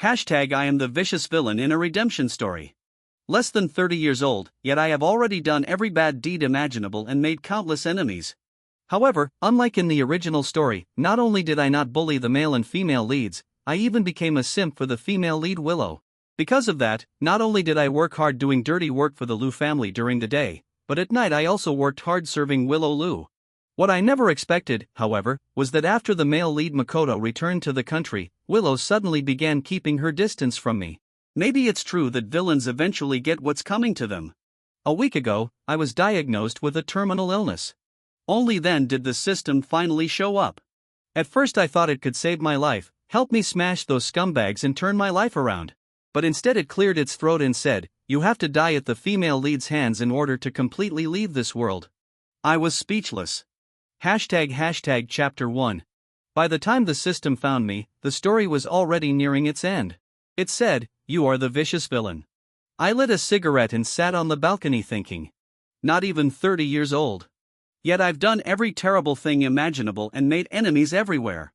Hashtag I am the vicious villain in a redemption story. Less than 30 years old, yet I have already done every bad deed imaginable and made countless enemies. However, unlike in the original story, not only did I not bully the male and female leads, I even became a simp for the female lead Willow. Because of that, not only did I work hard doing dirty work for the Liu family during the day, but at night I also worked hard serving Willow Liu. What I never expected, however, was that after the male lead Makoto returned to the country, Willow suddenly began keeping her distance from me. Maybe it's true that villains eventually get what's coming to them. A week ago, I was diagnosed with a terminal illness. Only then did the system finally show up. At first I thought it could save my life, help me smash those scumbags and turn my life around. But instead it cleared its throat and said, "You have to die at the female lead's hands in order to completely leave this world." I was speechless. Hashtag Chapter 1. By the time the system found me, the story was already nearing its end. It said, "You are the vicious villain." I lit a cigarette and sat on the balcony thinking. Not even 30 years old. Yet I've done every terrible thing imaginable and made enemies everywhere.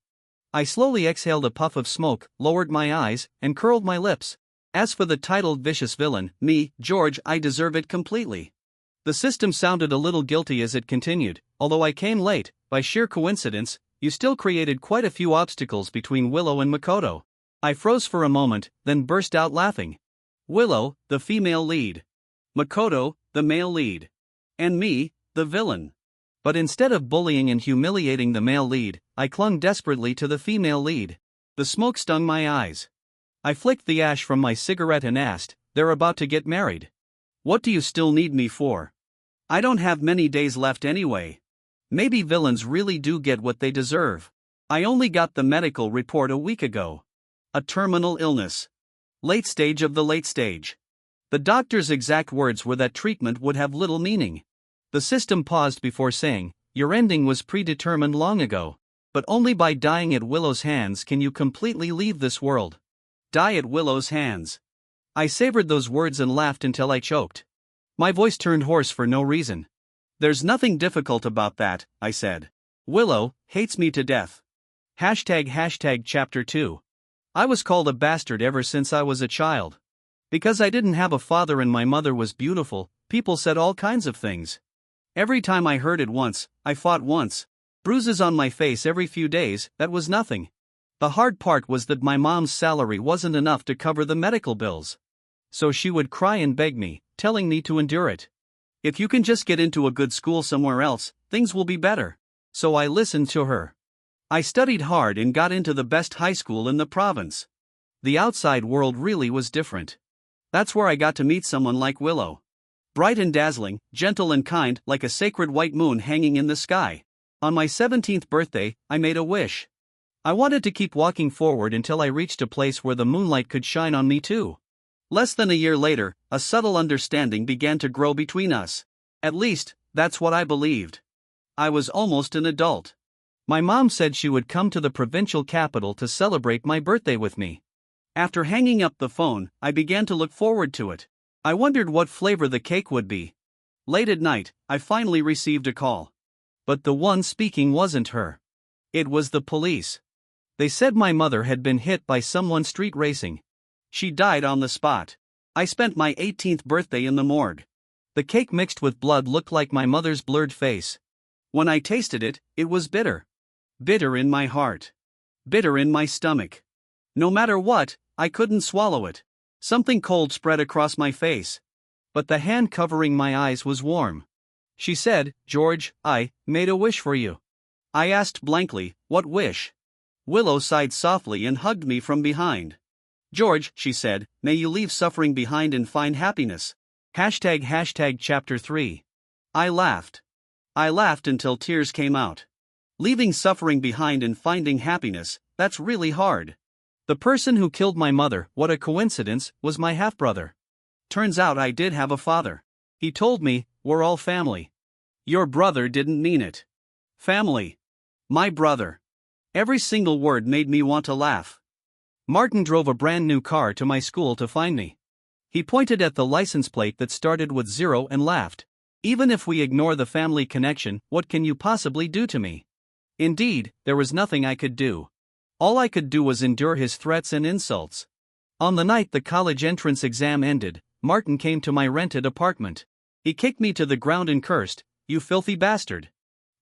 I slowly exhaled a puff of smoke, lowered my eyes, and curled my lips. As for the titled vicious villain, me, George, I deserve it completely. The system sounded a little guilty as it continued. Although I came late, by sheer coincidence, you still created quite a few obstacles between Willow and Makoto. I froze for a moment, then burst out laughing. Willow, the female lead. Makoto, the male lead. And me, the villain. But instead of bullying and humiliating the male lead, I clung desperately to the female lead. The smoke stung my eyes. I flicked the ash from my cigarette and asked, "They're about to get married. What do you still need me for? I don't have many days left anyway." Maybe villains really do get what they deserve. I only got the medical report a week ago. A terminal illness. Late stage of the late stage. The doctor's exact words were that treatment would have little meaning. The system paused before saying, "Your ending was predetermined long ago. But only by dying at Willow's hands can you completely leave this world." Die at Willow's hands. I savored those words and laughed until I choked. My voice turned hoarse for no reason. "There's nothing difficult about that," I said. "Willow hates me to death." Hashtag Chapter 2. I was called a bastard ever since I was a child. Because I didn't have a father and my mother was beautiful, people said all kinds of things. Every time I heard it once, I fought once. Bruises on my face every few days, that was nothing. The hard part was that my mom's salary wasn't enough to cover the medical bills. So she would cry and beg me, telling me to endure it. "If you can just get into a good school somewhere else, things will be better." So I listened to her. I studied hard and got into the best high school in the province. The outside world really was different. That's where I got to meet someone like Willow. Bright and dazzling, gentle and kind, like a sacred white moon hanging in the sky. On my 17th birthday, I made a wish. I wanted to keep walking forward until I reached a place where the moonlight could shine on me too. Less than a year later, a subtle understanding began to grow between us. At least, that's what I believed. I was almost an adult. My mom said she would come to the provincial capital to celebrate my birthday with me. After hanging up the phone, I began to look forward to it. I wondered what flavor the cake would be. Late at night, I finally received a call. But the one speaking wasn't her. It was the police. They said my mother had been hit by someone street racing. She died on the spot. I spent my 18th birthday in the morgue. The cake mixed with blood looked like my mother's blurred face. When I tasted it, it was bitter. Bitter in my heart. Bitter in my stomach. No matter what, I couldn't swallow it. Something cold spread across my face. But the hand covering my eyes was warm. She said, "George, I made a wish for you." I asked blankly, "What wish?" Willow sighed softly and hugged me from behind. "George," she said, "may you leave suffering behind and find happiness." Hashtag Chapter 3. I laughed. I laughed until tears came out. Leaving suffering behind and finding happiness, that's really hard. The person who killed my mother, what a coincidence, was my half-brother. Turns out I did have a father. He told me, "We're all family." Your brother didn't mean it. Family. My brother. Every single word made me want to laugh. Martin drove a brand new car to my school to find me. He pointed at the license plate that started with 0 and laughed. "Even if we ignore the family connection, what can you possibly do to me?" Indeed, there was nothing I could do. All I could do was endure his threats and insults. On the night the college entrance exam ended, Martin came to my rented apartment. He kicked me to the ground and cursed, "You filthy bastard.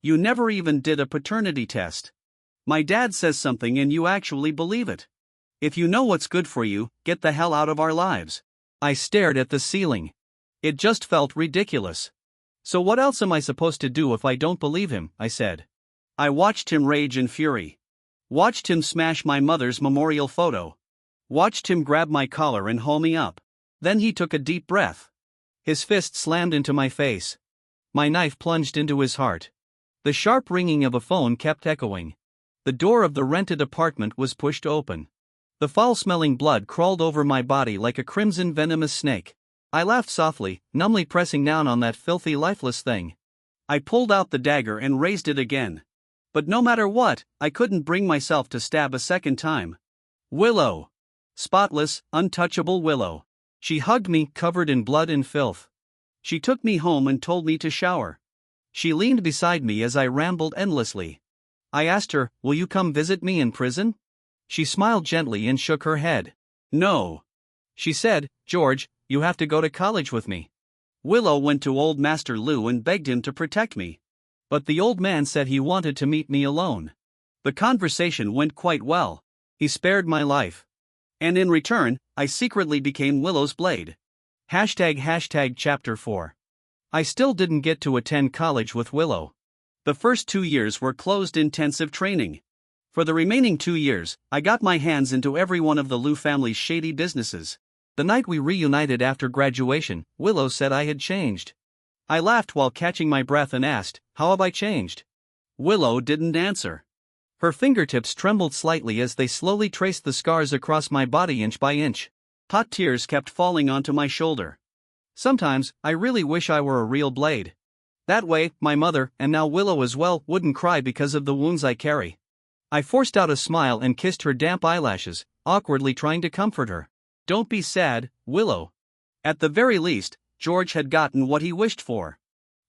You never even did a paternity test. My dad says something and you actually believe it. If you know what's good for you, get the hell out of our lives." I stared at the ceiling. It just felt ridiculous. "So what else am I supposed to do if I don't believe him?" I said. I watched him rage in fury. Watched him smash my mother's memorial photo. Watched him grab my collar and haul me up. Then he took a deep breath. His fist slammed into my face. My knife plunged into his heart. The sharp ringing of a phone kept echoing. The door of the rented apartment was pushed open. The foul-smelling blood crawled over my body like a crimson venomous snake. I laughed softly, numbly pressing down on that filthy lifeless thing. I pulled out the dagger and raised it again. But no matter what, I couldn't bring myself to stab a second time. Willow. Spotless, untouchable Willow. She hugged me, covered in blood and filth. She took me home and told me to shower. She leaned beside me as I rambled endlessly. I asked her, "Will you come visit me in prison?" She smiled gently and shook her head. "No." She said, "George, you have to go to college with me." Willow went to old Master Lou and begged him to protect me. But the old man said he wanted to meet me alone. The conversation went quite well. He spared my life. And in return, I secretly became Willow's blade. Chapter 4. I still didn't get to attend college with Willow. The first 2 years were closed intensive training. For the remaining 2 years, I got my hands into every one of the Lou family's shady businesses. The night we reunited after graduation, Willow said I had changed. I laughed while catching my breath and asked, "How have I changed?" Willow didn't answer. Her fingertips trembled slightly as they slowly traced the scars across my body inch by inch. Hot tears kept falling onto my shoulder. Sometimes, I really wish I were a real blade. That way, my mother, and now Willow as well, wouldn't cry because of the wounds I carry. I forced out a smile and kissed her damp eyelashes, awkwardly trying to comfort her. "Don't be sad, Willow. At the very least, George had gotten what he wished for."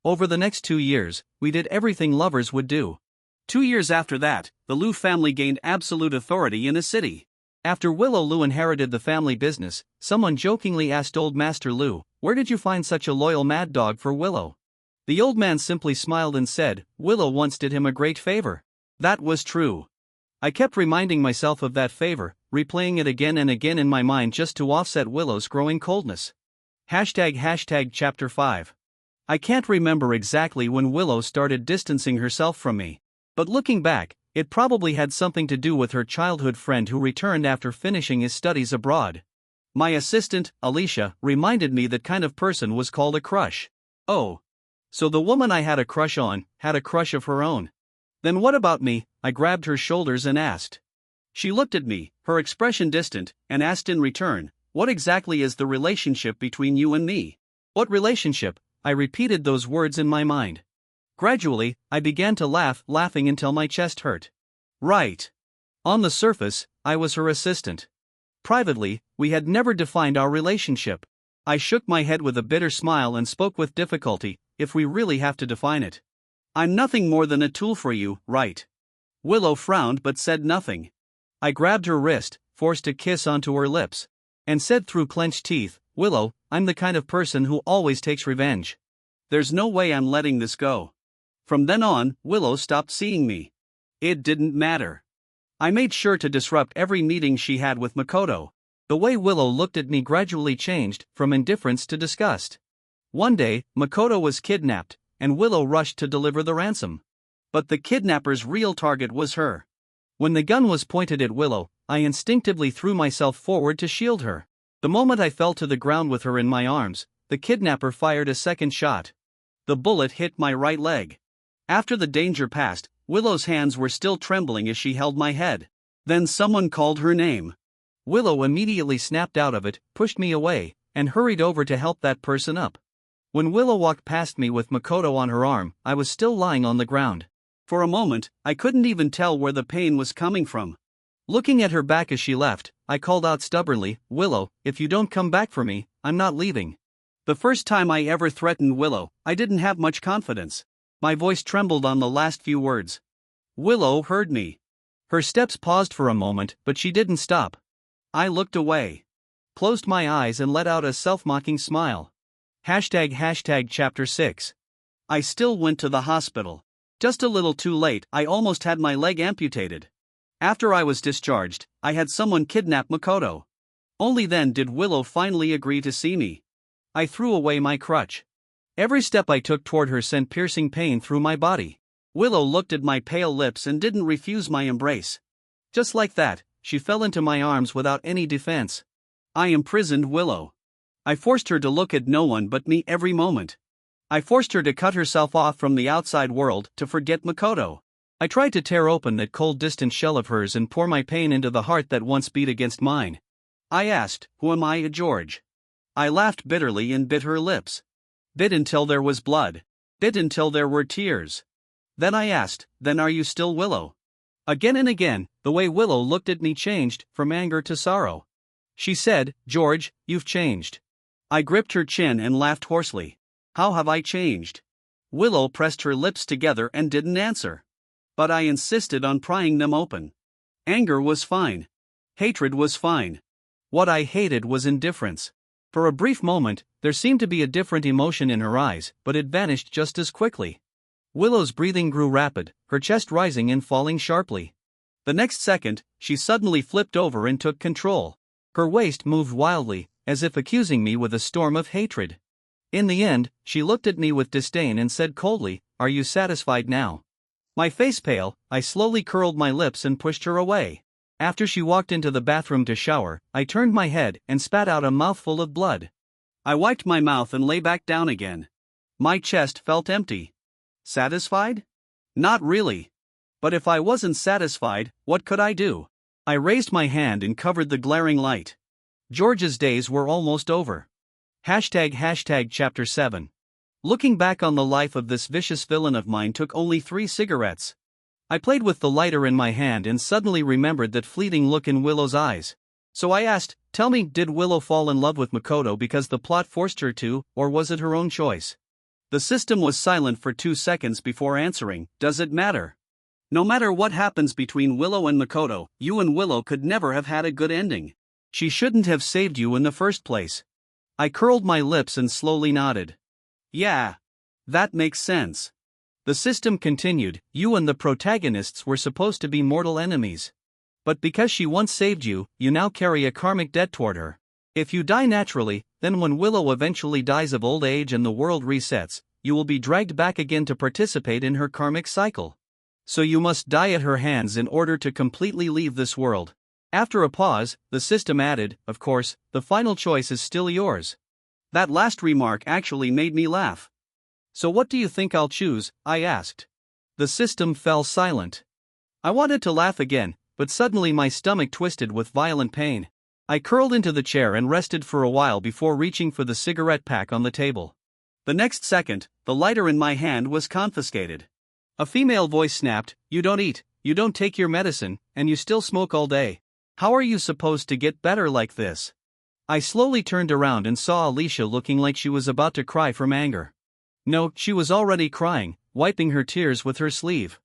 Over the next 2 years, we did everything lovers would do. 2 years after that, the Lou family gained absolute authority in a city. After Willow Lou inherited the family business, someone jokingly asked old Master Lou, "Where did you find such a loyal mad dog for Willow?" The old man simply smiled and said, "Willow once did him a great favor." That was true. I kept reminding myself of that favor, replaying it again and again in my mind just to offset Willow's growing coldness. Chapter 5. I can't remember exactly when Willow started distancing herself from me. But looking back, it probably had something to do with her childhood friend who returned after finishing his studies abroad. My assistant, Alicia, reminded me that kind of person was called a crush. Oh. So the woman I had a crush on, had a crush of her own. Then what about me? I grabbed her shoulders and asked. She looked at me, her expression distant, and asked in return, "What exactly is the relationship between you and me?" What relationship? I repeated those words in my mind. Gradually, I began to laugh, laughing until my chest hurt. Right. On the surface, I was her assistant. Privately, we had never defined our relationship. I shook my head with a bitter smile and spoke with difficulty, "If we really have to define it. I'm nothing more than a tool for you, right?" Willow frowned but said nothing. I grabbed her wrist, forced a kiss onto her lips, and said through clenched teeth, "Willow, I'm the kind of person who always takes revenge. There's no way I'm letting this go." From then on, Willow stopped seeing me. It didn't matter. I made sure to disrupt every meeting she had with Makoto. The way Willow looked at me gradually changed, from indifference to disgust. One day, Makoto was kidnapped, and Willow rushed to deliver the ransom. But the kidnapper's real target was her. When the gun was pointed at Willow, I instinctively threw myself forward to shield her. The moment I fell to the ground with her in my arms, the kidnapper fired a second shot. The bullet hit my right leg. After the danger passed, Willow's hands were still trembling as she held my head. Then someone called her name. Willow immediately snapped out of it, pushed me away, and hurried over to help that person up. When Willow walked past me with Makoto on her arm, I was still lying on the ground. For a moment, I couldn't even tell where the pain was coming from. Looking at her back as she left, I called out stubbornly, "Willow, if you don't come back for me, I'm not leaving." The first time I ever threatened Willow, I didn't have much confidence. My voice trembled on the last few words. Willow heard me. Her steps paused for a moment, but she didn't stop. I looked away. closed my eyes and let out a self-mocking smile. Chapter 6. I still went to the hospital. Just a little too late, I almost had my leg amputated. After I was discharged, I had someone kidnap Makoto. Only then did Willow finally agree to see me. I threw away my crutch. Every step I took toward her sent piercing pain through my body. Willow looked at my pale lips and didn't refuse my embrace. Just like that, she fell into my arms without any defense. I imprisoned Willow. I forced her to look at no one but me every moment. I forced her to cut herself off from the outside world to forget Makoto. I tried to tear open that cold distant shell of hers and pour my pain into the heart that once beat against mine. I asked, "Who am I, George?" I laughed bitterly and bit her lips. Bit until there was blood. Bit until there were tears. Then I asked, "Then are you still Willow?" Again and again, the way Willow looked at me changed, from anger to sorrow. She said, "George, you've changed." I gripped her chin and laughed hoarsely. "How have I changed?" Willow pressed her lips together and didn't answer. But I insisted on prying them open. Anger was fine. Hatred was fine. What I hated was indifference. For a brief moment, there seemed to be a different emotion in her eyes, but it vanished just as quickly. Willow's breathing grew rapid, her chest rising and falling sharply. The next second, she suddenly flipped over and took control. Her waist moved wildly, as if accusing me with a storm of hatred. In the end, she looked at me with disdain and said coldly, "Are you satisfied now?" My face pale, I slowly curled my lips and pushed her away. After she walked into the bathroom to shower, I turned my head and spat out a mouthful of blood. I wiped my mouth and lay back down again. My chest felt empty. Satisfied? Not really. But if I wasn't satisfied, what could I do? I raised my hand and covered the glaring light. George's days were almost over. Chapter 7. Looking back on the life of this vicious villain of mine took only 3 cigarettes. I played with the lighter in my hand and suddenly remembered that fleeting look in Willow's eyes. So I asked, "Tell me, did Willow fall in love with Makoto because the plot forced her to, or was it her own choice?" The system was silent for 2 seconds before answering, "Does it matter? No matter what happens between Willow and Makoto, you and Willow could never have had a good ending. She shouldn't have saved you in the first place." I curled my lips and slowly nodded. "Yeah. That makes sense." The system continued, "You and the protagonists were supposed to be mortal enemies. But because she once saved you, you now carry a karmic debt toward her. If you die naturally, then when Willow eventually dies of old age and the world resets, you will be dragged back again to participate in her karmic cycle. So you must die at her hands in order to completely leave this world." After a pause, the system added, "Of course, the final choice is still yours." That last remark actually made me laugh. "So what do you think I'll choose?" I asked. The system fell silent. I wanted to laugh again, but suddenly my stomach twisted with violent pain. I curled into the chair and rested for a while before reaching for the cigarette pack on the table. The next second, the lighter in my hand was confiscated. A female voice snapped, "You don't eat, you don't take your medicine, and you still smoke all day. How are you supposed to get better like this?" I slowly turned around and saw Alicia looking like she was about to cry from anger. No, she was already crying, wiping her tears with her sleeve.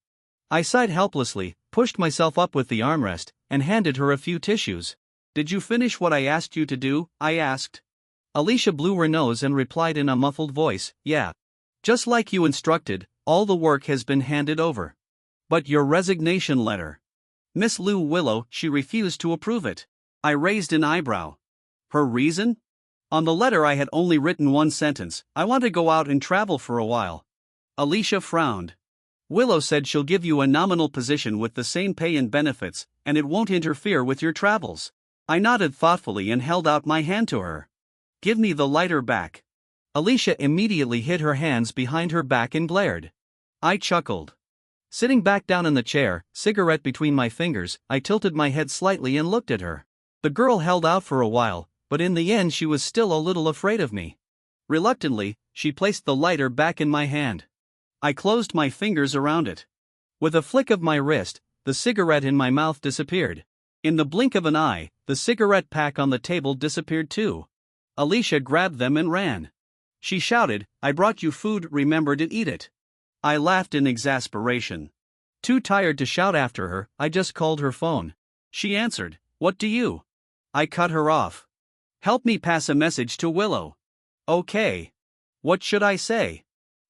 I sighed helplessly, pushed myself up with the armrest, and handed her a few tissues. "Did you finish what I asked you to do?" I asked. Alicia blew her nose and replied in a muffled voice, "Yeah. Just like you instructed, all the work has been handed over. But your resignation letter." Miss Lou Willow, she refused to approve it. I raised an eyebrow. Her reason? On the letter I had only written one sentence, "I want to go out and travel for a while." Alicia frowned. "Willow said she'll give you a nominal position with the same pay and benefits, and it won't interfere with your travels." I nodded thoughtfully and held out my hand to her. "Give me the lighter back." Alicia immediately hid her hands behind her back and glared. I chuckled. Sitting back down in the chair, cigarette between my fingers, I tilted my head slightly and looked at her. The girl held out for a while, but in the end she was still a little afraid of me. Reluctantly, she placed the lighter back in my hand. I closed my fingers around it. With a flick of my wrist, the cigarette in my mouth disappeared. In the blink of an eye, the cigarette pack on the table disappeared too. Alicia grabbed them and ran. She shouted, "I brought you food, remember to eat it." I laughed in exasperation. Too tired to shout after her, I just called her phone. She answered, "What do you?" I cut her off. Help me pass a message to Willow. Okay. What should I say?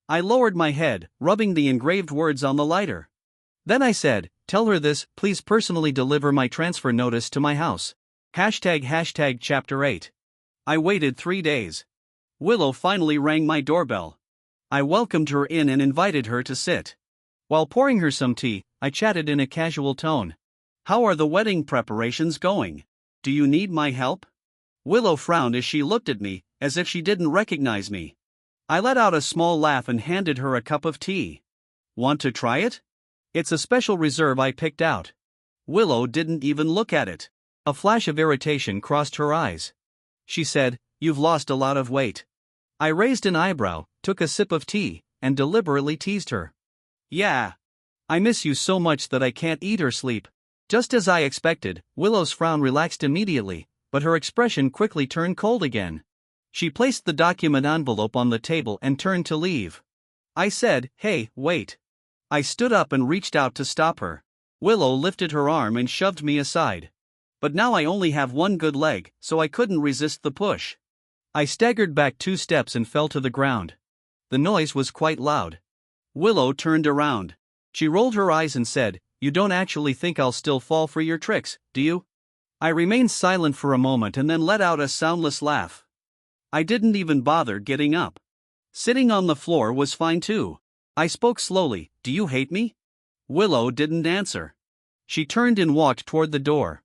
I lowered my head, rubbing the engraved words on the lighter. Then I said, tell her this, please personally deliver my transfer notice to my house. ## Chapter 8. I waited 3 days. Willow finally rang my doorbell. I welcomed her in and invited her to sit. While pouring her some tea, I chatted in a casual tone. How are the wedding preparations going? Do you need my help? Willow frowned as she looked at me, as if she didn't recognize me. I let out a small laugh and handed her a cup of tea. Want to try it? It's a special reserve I picked out. Willow didn't even look at it. A flash of irritation crossed her eyes. She said, You've lost a lot of weight. I raised an eyebrow, took a sip of tea, and deliberately teased her. Yeah. I miss you so much that I can't eat or sleep. Just as I expected, Willow's frown relaxed immediately, but her expression quickly turned cold again. She placed the document envelope on the table and turned to leave. I said, Hey, wait. I stood up and reached out to stop her. Willow lifted her arm and shoved me aside. But now I only have one good leg, so I couldn't resist the push. I staggered back 2 steps and fell to the ground. The noise was quite loud. Willow turned around. She rolled her eyes and said, You don't actually think I'll still fall for your tricks, do you? I remained silent for a moment and then let out a soundless laugh. I didn't even bother getting up. Sitting on the floor was fine too. I spoke slowly, Do you hate me? Willow didn't answer. She turned and walked toward the door.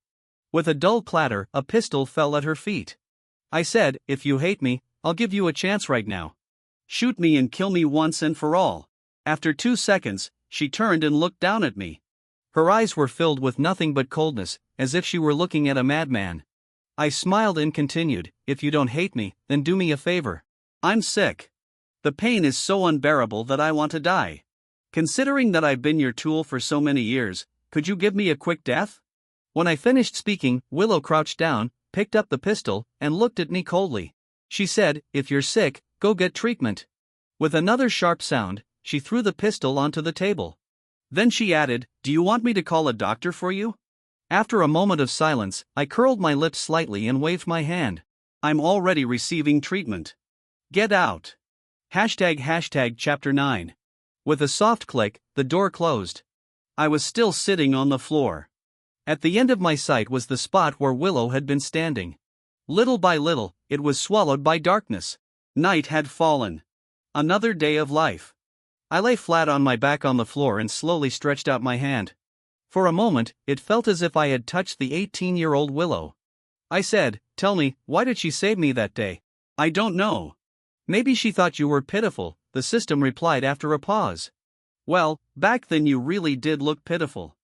With a dull clatter, a pistol fell at her feet. I said, If you hate me, I'll give you a chance right now. Shoot me and kill me once and for all. After 2 seconds, she turned and looked down at me. Her eyes were filled with nothing but coldness, as if she were looking at a madman. I smiled and continued, If you don't hate me, then do me a favor. I'm sick. The pain is so unbearable that I want to die. Considering that I've been your tool for so many years, could you give me a quick death? When I finished speaking, Willow crouched down, picked up the pistol, and looked at me coldly. She said, If you're sick, go get treatment. With another sharp sound, she threw the pistol onto the table. Then she added, Do you want me to call a doctor for you? After a moment of silence, I curled my lips slightly and waved my hand. I'm already receiving treatment. Get out. ## Chapter 9. With a soft click, the door closed. I was still sitting on the floor. At the end of my sight was the spot where Willow had been standing. Little by little, it was swallowed by darkness. Night had fallen. Another day of life. I lay flat on my back on the floor and slowly stretched out my hand. For a moment, it felt as if I had touched the 18-year-old Willow. I said, Tell me, why did she save me that day? I don't know. Maybe she thought you were pitiful, the system replied after a pause. Well, back then you really did look pitiful.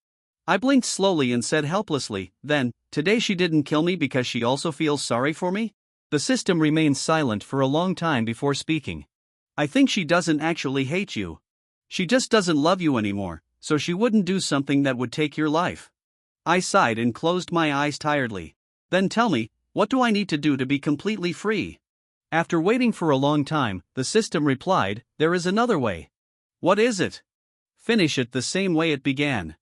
I blinked slowly and said helplessly, Then, today she didn't kill me because she also feels sorry for me? The system remained silent for a long time before speaking. I think she doesn't actually hate you. She just doesn't love you anymore, so she wouldn't do something that would take your life. I sighed and closed my eyes tiredly. Then tell me, what do I need to do to be completely free? After waiting for a long time, the system replied, There is another way. What is it? Finish it the same way it began.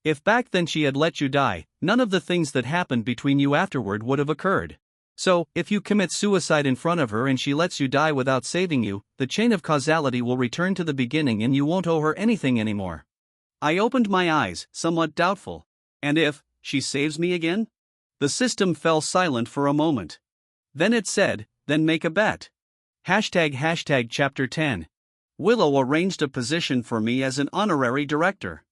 If back then she had let you die, none of the things that happened between you afterward would have occurred. So, if you commit suicide in front of her and she lets you die without saving you, the chain of causality will return to the beginning and you won't owe her anything anymore. I opened my eyes, somewhat doubtful. And if she saves me again? The system fell silent for a moment. Then it said, Then make a bet. ## Chapter 10. Willow arranged a position for me as an honorary director.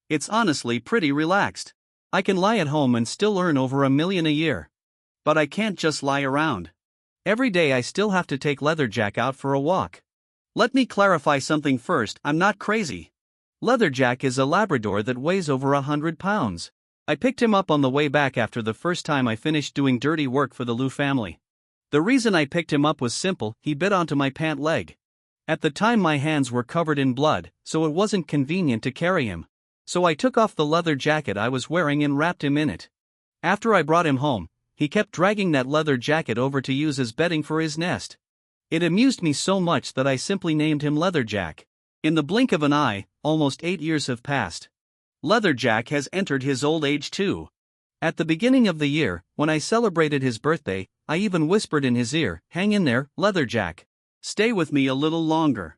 It's honestly pretty relaxed. I can lie at home and still earn over $1 million a year. But I can't just lie around. Every day I still have to take Leatherjack out for a walk. Let me clarify something first, I'm not crazy. Leatherjack is a Labrador that weighs over 100 pounds. I picked him up on the way back after the first time I finished doing dirty work for the Lou family. The reason I picked him up was simple, he bit onto my pant leg. At the time my hands were covered in blood, so it wasn't convenient to carry him. So I took off the leather jacket I was wearing and wrapped him in it. After I brought him home, he kept dragging that leather jacket over to use as bedding for his nest. It amused me so much that I simply named him Leatherjack. In the blink of an eye, almost 8 years have passed. Leatherjack has entered his old age too. At the beginning of the year, when I celebrated his birthday, I even whispered in his ear, "Hang in there, Leatherjack. Stay with me a little longer."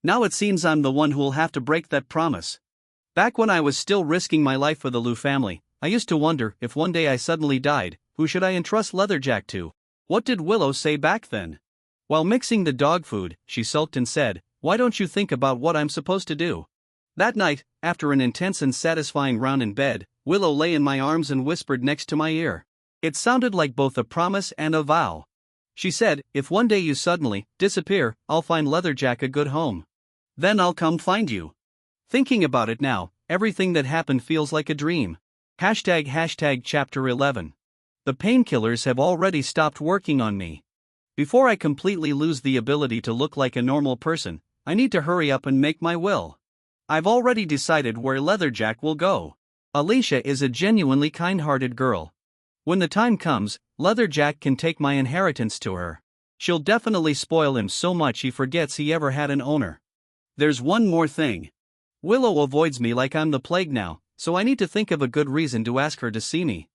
Now it seems I'm the one who'll have to break that promise. Back when I was still risking my life for the Liu family, I used to wonder if one day I suddenly died, who should I entrust Leatherjack to? What did Willow say back then? While mixing the dog food, she sulked and said, "Why don't you think about what I'm supposed to do?" That night, after an intense and satisfying round in bed, Willow lay in my arms and whispered next to my ear. It sounded like both a promise and a vow. She said, "If one day you suddenly disappear, I'll find Leatherjack a good home. Then I'll come find you." Thinking about it now, everything that happened feels like a dream. ## Chapter 11. The painkillers have already stopped working on me. Before I completely lose the ability to look like a normal person, I need to hurry up and make my will. I've already decided where Leatherjack will go. Alicia is a genuinely kind-hearted girl. When the time comes, Leatherjack can take my inheritance to her. She'll definitely spoil him so much he forgets he ever had an owner. There's one more thing. Willow avoids me like I'm the plague now, so I need to think of a good reason to ask her to see me.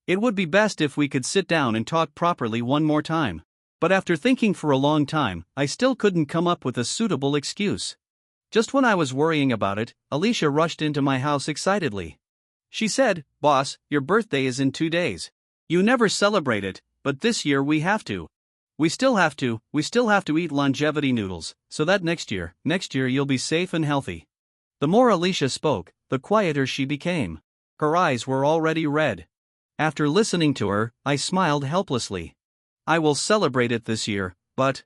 It would be best if we could sit down and talk properly one more time. But after thinking for a long time, I still couldn't come up with a suitable excuse. Just when I was worrying about it, Alicia rushed into my house excitedly. She said, "Boss, your birthday is in 2 days. You never celebrate it, but this year we have to. We still have to eat longevity noodles, so that next year you'll be safe and healthy." The more Alicia spoke, the quieter she became. Her eyes were already red. After listening to her, I smiled helplessly. "I will celebrate it this year, but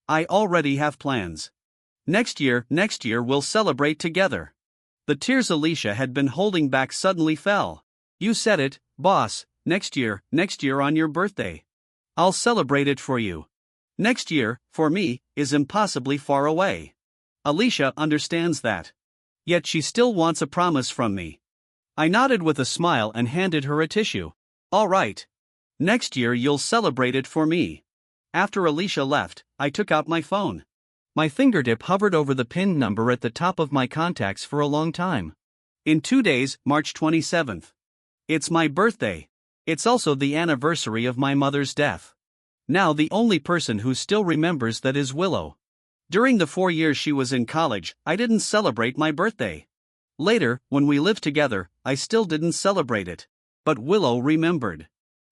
I already have plans. Next year we'll celebrate together." The tears Alicia had been holding back suddenly fell. "You said it, boss, next year on your birthday. I'll celebrate it for you. Next year, for me, is impossibly far away. Alicia understands that. Yet she still wants a promise from me." I nodded with a smile and handed her a tissue. "All right. Next year you'll celebrate it for me." After Alicia left, I took out my phone. My fingertip hovered over the PIN number at the top of my contacts for a long time. In 2 days, March 27th. It's my birthday. It's also the anniversary of my mother's death. Now the only person who still remembers that is Willow. During the 4 years she was in college, I didn't celebrate my birthday. Later, when we lived together, I still didn't celebrate it. But Willow remembered.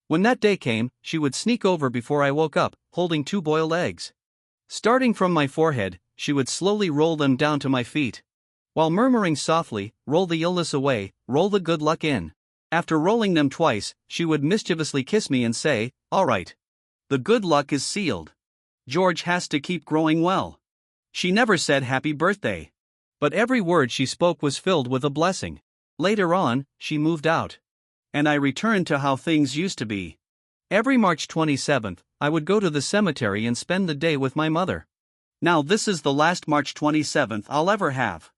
When that day came, she would sneak over before I woke up, holding 2 boiled eggs. Starting from my forehead, she would slowly roll them down to my feet. While murmuring softly, "Roll the illness away, roll the good luck in." After rolling them twice, she would mischievously kiss me and say, "All right. The good luck is sealed. George has to keep growing well." She never said happy birthday. But every word she spoke was filled with a blessing. Later on, she moved out. And I returned to how things used to be. Every March 27th, I would go to the cemetery and spend the day with my mother. Now this is the last March 27th I'll ever have.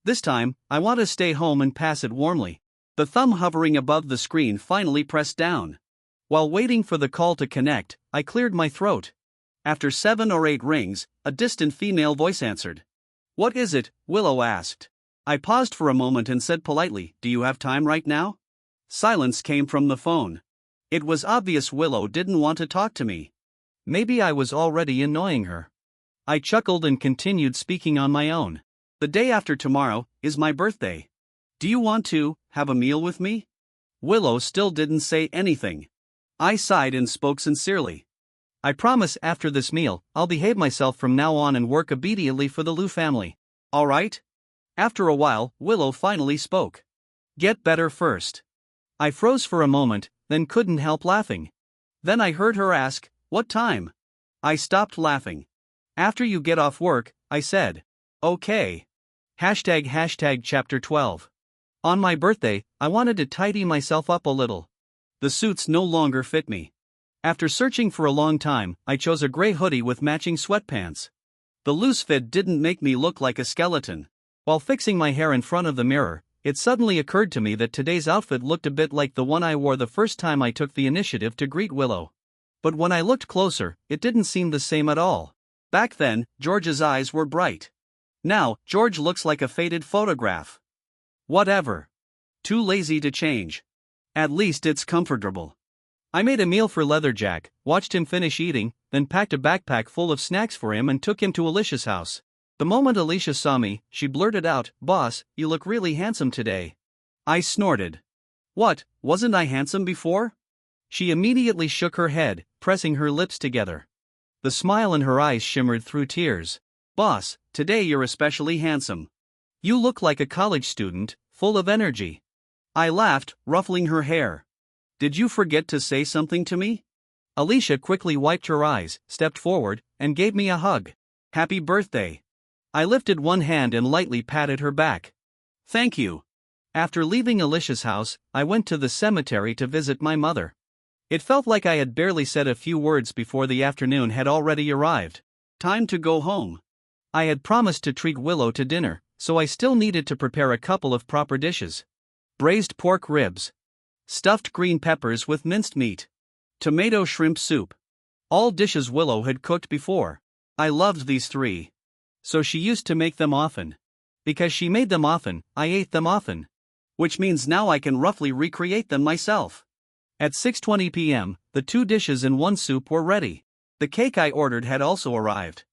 This time, I want to stay home and pass it warmly. The thumb hovering above the screen finally pressed down. While waiting for the call to connect, I cleared my throat. After 7 or 8 rings, a distant female voice answered. "What is it?" Willow asked. I paused for a moment and said politely, "Do you have time right now?" Silence came from the phone. It was obvious Willow didn't want to talk to me. Maybe I was already annoying her. I chuckled and continued speaking on my own. "The day after tomorrow is my birthday. Do you want to have a meal with me?" Willow still didn't say anything. I sighed and spoke sincerely. "I promise after this meal, I'll behave myself from now on and work obediently for the Liu family. All right?" After a while, Willow finally spoke. "Get better first." I froze for a moment, then couldn't help laughing. Then I heard her ask, "What time?" I stopped laughing. "After you get off work," I said. "Okay." ## Chapter 12. On my birthday, I wanted to tidy myself up a little. The suits no longer fit me. After searching for a long time, I chose a gray hoodie with matching sweatpants. The loose fit didn't make me look like a skeleton. While fixing my hair in front of the mirror, it suddenly occurred to me that today's outfit looked a bit like the one I wore the first time I took the initiative to greet Willow. But when I looked closer, it didn't seem the same at all. Back then, George's eyes were bright. Now, George looks like a faded photograph. Whatever. Too lazy to change. At least it's comfortable. I made a meal for Leatherjack, watched him finish eating, then packed a backpack full of snacks for him and took him to Alicia's house. The moment Alicia saw me, she blurted out, "Boss, you look really handsome today." I snorted. "What, wasn't I handsome before?" She immediately shook her head, pressing her lips together. The smile in her eyes shimmered through tears. "Boss, today you're especially handsome. You look like a college student, full of energy." I laughed, ruffling her hair. "Did you forget to say something to me?" Alicia quickly wiped her eyes, stepped forward, and gave me a hug. "Happy birthday." I lifted one hand and lightly patted her back. "Thank you." After leaving Alicia's house, I went to the cemetery to visit my mother. It felt like I had barely said a few words before the afternoon had already arrived. Time to go home. I had promised to treat Willow to dinner, so I still needed to prepare a couple of proper dishes. Braised pork ribs. Stuffed green peppers with minced meat. Tomato shrimp soup. All dishes Willow had cooked before. I loved these three. So she used to make them often. Because she made them often, I ate them often. Which means now I can roughly recreate them myself. At 6:20 p.m., the 2 dishes and 1 soup were ready. The cake I ordered had also arrived.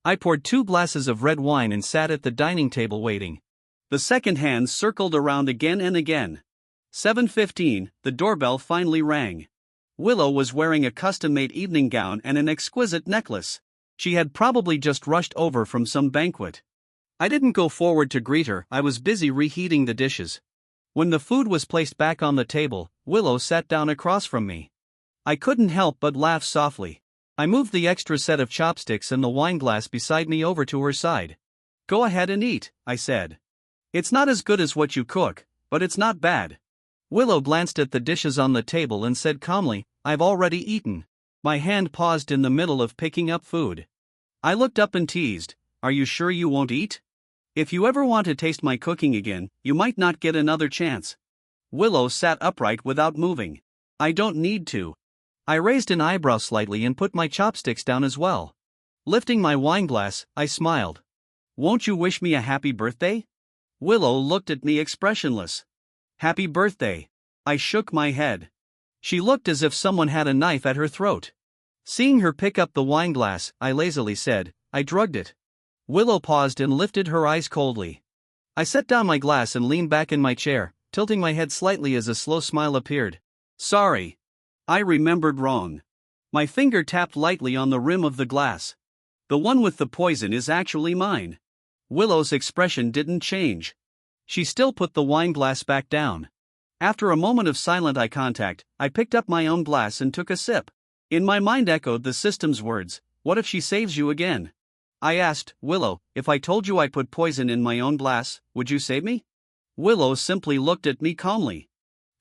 I poured 2 glasses of red wine and sat at the dining table waiting. The second hand circled around again and again. 7:15, the doorbell finally rang. Willow was wearing a custom-made evening gown and an exquisite necklace. She had probably just rushed over from some banquet. I didn't go forward to greet her, I was busy reheating the dishes. When the food was placed back on the table, Willow sat down across from me. I couldn't help but laugh softly. I moved the extra set of chopsticks and the wine glass beside me over to her side. "Go ahead and eat," I said. "It's not as good as what you cook, but it's not bad." Willow glanced at the dishes on the table and said calmly, "I've already eaten." My hand paused in the middle of picking up food. I looked up and teased, "Are you sure you won't eat? If you ever want to taste my cooking again, you might not get another chance." Willow sat upright without moving. "I don't need to." I raised an eyebrow slightly and put my chopsticks down as well. Lifting my wine glass, I smiled. "Won't you wish me a happy birthday?" Willow looked at me expressionless. "Happy birthday." I shook my head. She looked as if someone had a knife at her throat. Seeing her pick up the wine glass, I lazily said, "I drugged it." Willow paused and lifted her eyes coldly. I set down my glass and leaned back in my chair, tilting my head slightly as a slow smile appeared. "Sorry. I remembered wrong." My finger tapped lightly on the rim of the glass. "The one with the poison is actually mine." Willow's expression didn't change. She still put the wine glass back down. After a moment of silent eye contact, I picked up my own glass and took a sip. In my mind echoed the system's words, "What if she saves you again?" I asked, "Willow, if I told you I put poison in my own glass, would you save me?" Willow simply looked at me calmly.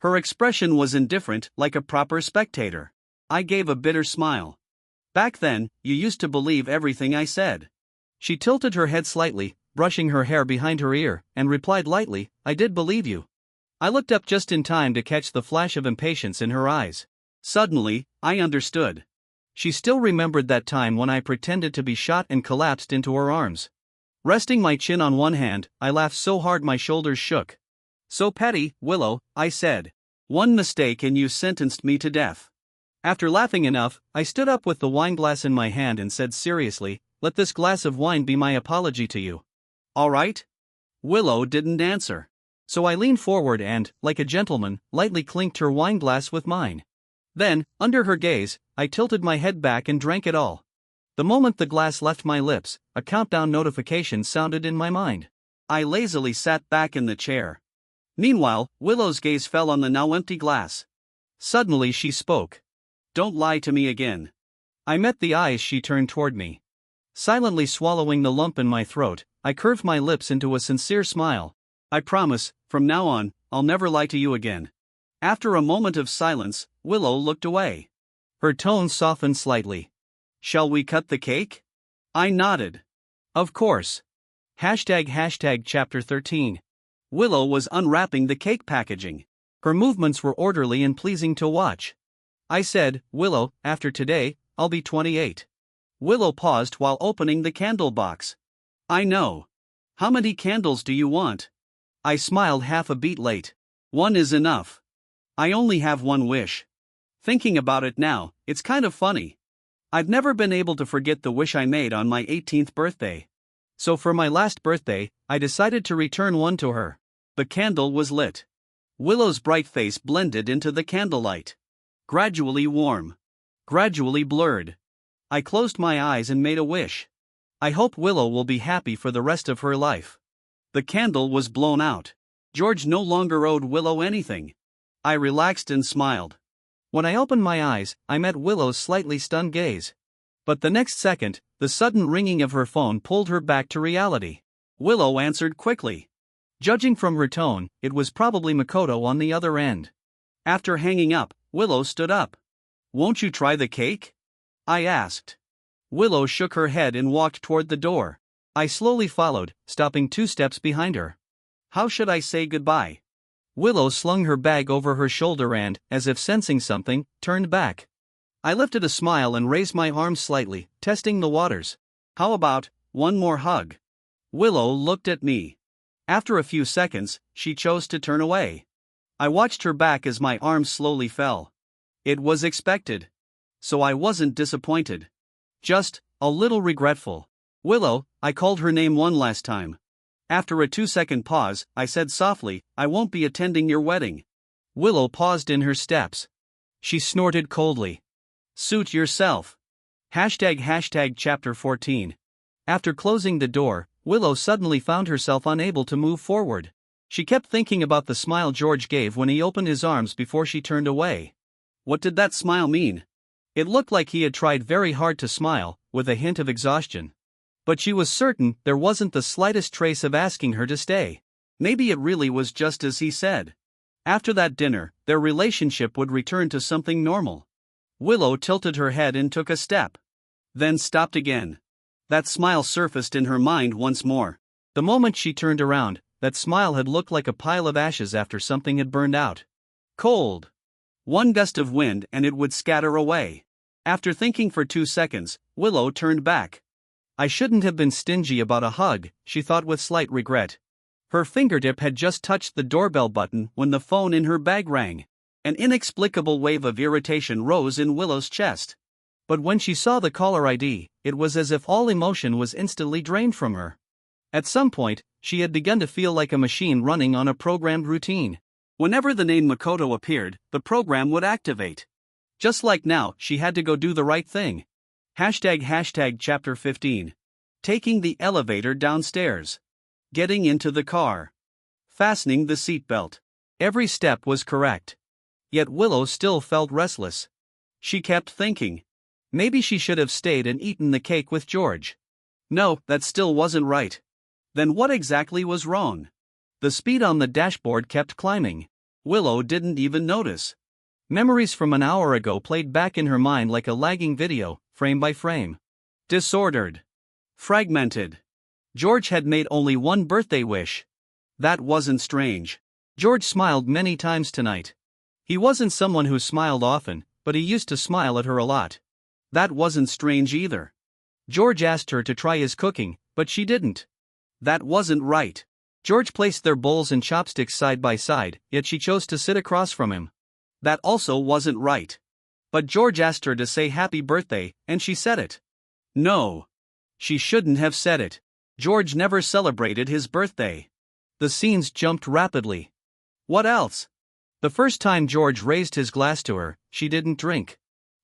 Her expression was indifferent, like a proper spectator. I gave a bitter smile. "Back then, you used to believe everything I said." She tilted her head slightly, brushing her hair behind her ear, and replied lightly, "I did believe you." I looked up just in time to catch the flash of impatience in her eyes. Suddenly, I understood. She still remembered that time when I pretended to be shot and collapsed into her arms. Resting my chin on one hand, I laughed so hard my shoulders shook. "So petty, Willow," I said. "One mistake and you sentenced me to death." After laughing enough, I stood up with the wine glass in my hand and said seriously, "Let this glass of wine be my apology to you." "All right?" Willow didn't answer. So I leaned forward and, like a gentleman, lightly clinked her wine glass with mine. Then, under her gaze, I tilted my head back and drank it all. The moment the glass left my lips, a countdown notification sounded in my mind. I lazily sat back in the chair. Meanwhile, Willow's gaze fell on the now empty glass. Suddenly she spoke. "Don't lie to me again." I met the eyes she turned toward me. Silently swallowing the lump in my throat, I curved my lips into a sincere smile. "I promise, from now on, I'll never lie to you again." After a moment of silence, Willow looked away. Her tone softened slightly. "Shall we cut the cake?" I nodded. "Of course." ## Chapter 13. Willow was unwrapping the cake packaging. Her movements were orderly and pleasing to watch. I said, "Willow, after today, I'll be 28. Willow paused while opening the candle box. "I know. How many candles do you want?" I smiled half a beat late. "One is enough." I only have one wish. Thinking about it now, it's kind of funny. I've never been able to forget the wish I made on my 18th birthday. So for my last birthday, I decided to return one to her. The candle was lit. Willow's bright face blended into the candlelight. Gradually warm. Gradually blurred. I closed my eyes and made a wish. I hope Willow will be happy for the rest of her life. The candle was blown out. George no longer owed Willow anything. I relaxed and smiled. When I opened my eyes, I met Willow's slightly stunned gaze. But the next second, the sudden ringing of her phone pulled her back to reality. Willow answered quickly. Judging from her tone, it was probably Makoto on the other end. After hanging up, Willow stood up. "Won't you try the cake?" I asked. Willow shook her head and walked toward the door. I slowly followed, stopping 2 steps behind her. How should I say goodbye? Willow slung her bag over her shoulder and, as if sensing something, turned back. I lifted a smile and raised my arms slightly, testing the waters. How about one more hug? Willow looked at me. After a few seconds, she chose to turn away. I watched her back as my arms slowly fell. It was expected. So I wasn't disappointed. Just a little regretful. Willow, I called her name one last time. After a 2-second pause, I said softly, I won't be attending your wedding. Willow paused in her steps. She snorted coldly. Suit yourself. ## Chapter 14. After closing the door, Willow suddenly found herself unable to move forward. She kept thinking about the smile George gave when he opened his arms before she turned away. What did that smile mean? It looked like he had tried very hard to smile, with a hint of exhaustion. But she was certain there wasn't the slightest trace of asking her to stay. Maybe it really was just as he said. After that dinner, their relationship would return to something normal. Willow tilted her head and took a step. Then stopped again. That smile surfaced in her mind once more. The moment she turned around, that smile had looked like a pile of ashes after something had burned out. Cold. One gust of wind and it would scatter away. After thinking for 2 seconds, Willow turned back. I shouldn't have been stingy about a hug, she thought with slight regret. Her fingertip had just touched the doorbell button when the phone in her bag rang. An inexplicable wave of irritation rose in Willow's chest. But when she saw the caller ID, it was as if all emotion was instantly drained from her. At some point, she had begun to feel like a machine running on a programmed routine. Whenever the name Makoto appeared, the program would activate. Just like now, she had to go do the right thing. ## Chapter 15. Taking the elevator downstairs. Getting into the car. Fastening the seatbelt. Every step was correct. Yet Willow still felt restless. She kept thinking. Maybe she should have stayed and eaten the cake with George. No, that still wasn't right. Then what exactly was wrong? The speed on the dashboard kept climbing. Willow didn't even notice. Memories from an hour ago played back in her mind like a lagging video, frame by frame. Disordered. Fragmented. George had made only one birthday wish. That wasn't strange. George smiled many times tonight. He wasn't someone who smiled often, but he used to smile at her a lot. That wasn't strange either. George asked her to try his cooking, but she didn't. That wasn't right. George placed their bowls and chopsticks side by side, yet she chose to sit across from him. That also wasn't right. But George asked her to say happy birthday, and she said it. No. She shouldn't have said it. George never celebrated his birthday. The scenes jumped rapidly. What else? The first time George raised his glass to her, she didn't drink.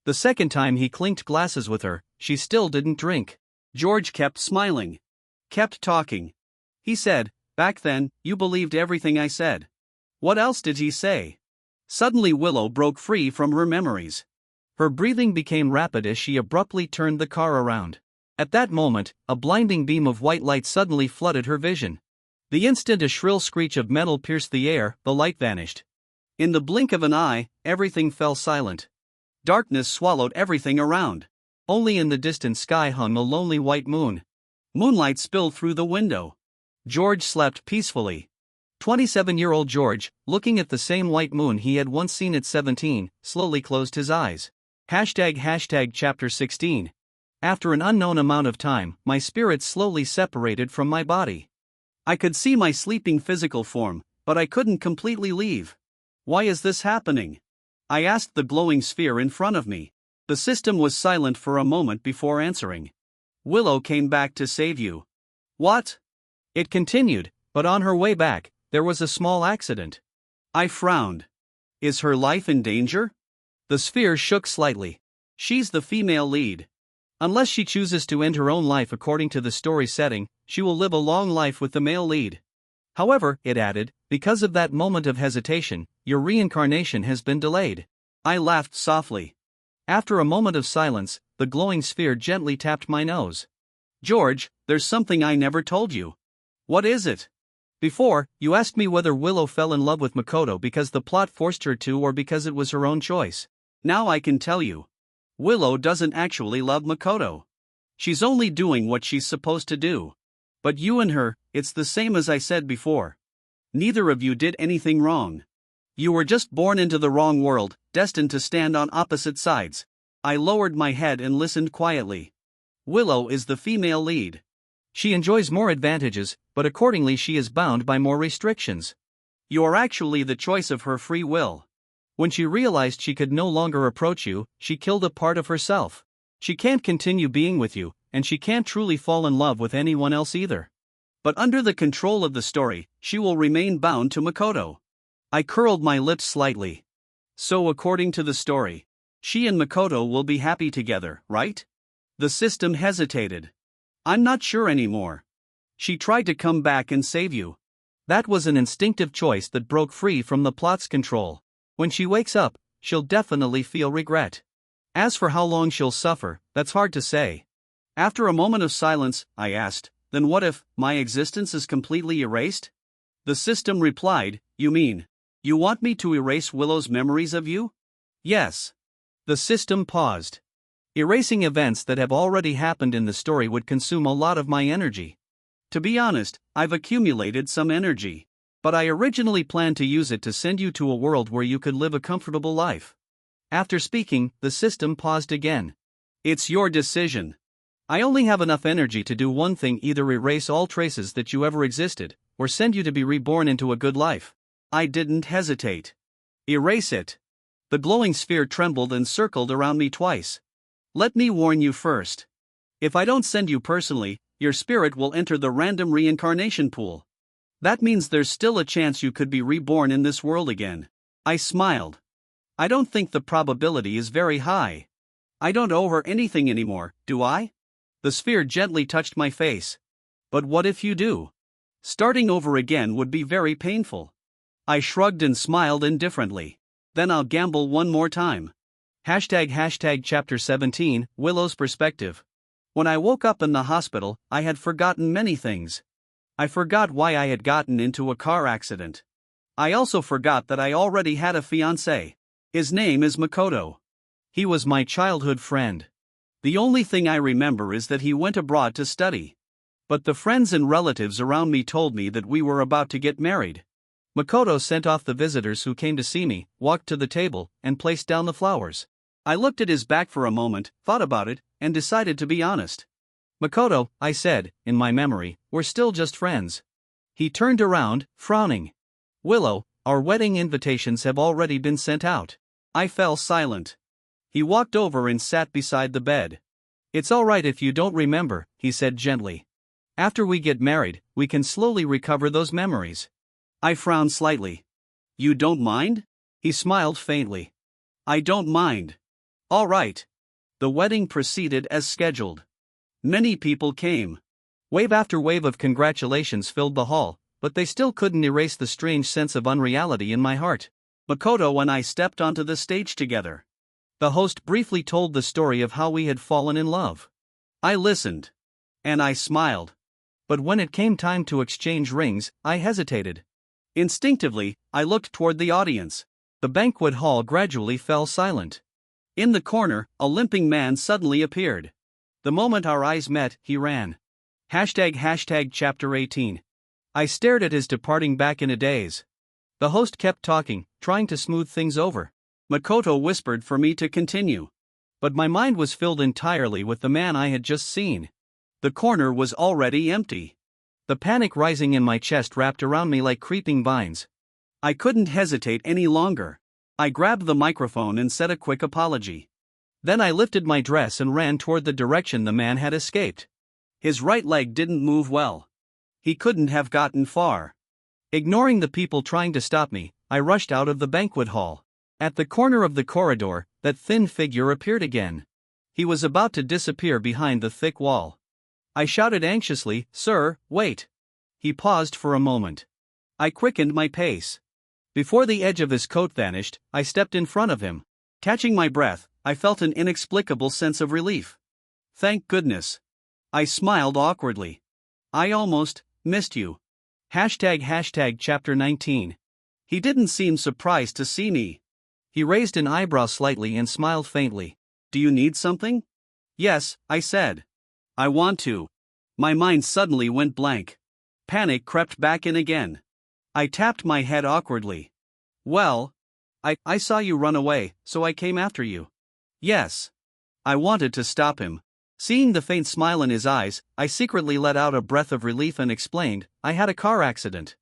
The second time he clinked glasses with her, she still didn't drink. George kept smiling. Kept talking. He said, back then, you believed everything I said. What else did he say? Suddenly Willow broke free from her memories. Her breathing became rapid as she abruptly turned the car around. At that moment, a blinding beam of white light suddenly flooded her vision. The instant a shrill screech of metal pierced the air, the light vanished. In the blink of an eye, everything fell silent. Darkness swallowed everything around. Only in the distant sky hung a lonely white moon. Moonlight spilled through the window. George slept peacefully. 27-year-old George, looking at the same white moon he had once seen at 17, slowly closed his eyes. ## Chapter 16. After an unknown amount of time, my spirit slowly separated from my body. I could see my sleeping physical form, but I couldn't completely leave. Why is this happening? I asked the glowing sphere in front of me. The system was silent for a moment before answering. Willow came back to save you. What? It continued, but on her way back, there was a small accident. I frowned. Is her life in danger? The sphere shook slightly. She's the female lead. Unless she chooses to end her own life according to the story setting, she will live a long life with the male lead. However, it added, because of that moment of hesitation, your reincarnation has been delayed. I laughed softly. After a moment of silence, the glowing sphere gently tapped my nose. George, there's something I never told you. What is it? Before, you asked me whether Willow fell in love with Makoto because the plot forced her to or because it was her own choice. Now I can tell you. Willow doesn't actually love Makoto. She's only doing what she's supposed to do. But you and her, it's the same as I said before. Neither of you did anything wrong. You were just born into the wrong world, destined to stand on opposite sides. I lowered my head and listened quietly. Willow is the female lead. She enjoys more advantages, but accordingly she is bound by more restrictions. You're actually the choice of her free will. When she realized she could no longer approach you, she killed a part of herself. She can't continue being with you, and she can't truly fall in love with anyone else either. But under the control of the story, she will remain bound to Makoto. I curled my lips slightly. So according to the story, she and Makoto will be happy together, right? The system hesitated. I'm not sure anymore. She tried to come back and save you. That was an instinctive choice that broke free from the plot's control. When she wakes up, she'll definitely feel regret. As for how long she'll suffer, that's hard to say. After a moment of silence, I asked, then what if my existence is completely erased? The system replied, you mean, you want me to erase Willow's memories of you? Yes. The system paused. Erasing events that have already happened in the story would consume a lot of my energy. To be honest, I've accumulated some energy. But I originally planned to use it to send you to a world where you could live a comfortable life. After speaking, the system paused again. It's your decision. I only have enough energy to do one thing: either erase all traces that you ever existed, or send you to be reborn into a good life. I didn't hesitate. Erase it. The glowing sphere trembled and circled around me twice. Let me warn you first. If I don't send you personally, your spirit will enter the random reincarnation pool. That means there's still a chance you could be reborn in this world again. I smiled. I don't think the probability is very high. I don't owe her anything anymore, do I? The sphere gently touched my face. But what if you do? Starting over again would be very painful. I shrugged and smiled indifferently. Then I'll gamble one more time. Chapter 17, Willow's Perspective. When I woke up in the hospital, I had forgotten many things. I forgot why I had gotten into a car accident. I also forgot that I already had a fiancé. His name is Makoto. He was my childhood friend. The only thing I remember is that he went abroad to study. But the friends and relatives around me told me that we were about to get married. Makoto sent off the visitors who came to see me, walked to the table, and placed down the flowers. I looked at his back for a moment, thought about it, and decided to be honest. Makoto, I said, in my memory, we're still just friends. He turned around, frowning. Willow, our wedding invitations have already been sent out. I fell silent. He walked over and sat beside the bed. It's all right if you don't remember, he said gently. After we get married, we can slowly recover those memories. I frowned slightly. You don't mind? He smiled faintly. I don't mind. All right. The wedding proceeded as scheduled. Many people came. Wave after wave of congratulations filled the hall, but they still couldn't erase the strange sense of unreality in my heart. Makoto and I stepped onto the stage together. The host briefly told the story of how we had fallen in love. I listened. And I smiled. But when it came time to exchange rings, I hesitated. Instinctively, I looked toward the audience. The banquet hall gradually fell silent. In the corner, a limping man suddenly appeared. The moment our eyes met, he ran. Chapter 18. I stared at his departing back in a daze. The host kept talking, trying to smooth things over. Makoto whispered for me to continue. But my mind was filled entirely with the man I had just seen. The corner was already empty. The panic rising in my chest wrapped around me like creeping vines. I couldn't hesitate any longer. I grabbed the microphone and said a quick apology. Then I lifted my dress and ran toward the direction the man had escaped. His right leg didn't move well. He couldn't have gotten far. Ignoring the people trying to stop me, I rushed out of the banquet hall. At the corner of the corridor, that thin figure appeared again. He was about to disappear behind the thick wall. I shouted anxiously, "Sir, wait." He paused for a moment. I quickened my pace. Before the edge of his coat vanished, I stepped in front of him. Catching my breath, I felt an inexplicable sense of relief. Thank goodness. I smiled awkwardly. I almost missed you. ## chapter 19. He didn't seem surprised to see me. He raised an eyebrow slightly and smiled faintly. Do you need something? Yes, I said. I want to. My mind suddenly went blank. Panic crept back in again. I tapped my head awkwardly. Well, I saw you run away, so I came after you. Yes. I wanted to stop him. Seeing the faint smile in his eyes, I secretly let out a breath of relief and explained, I had a car accident.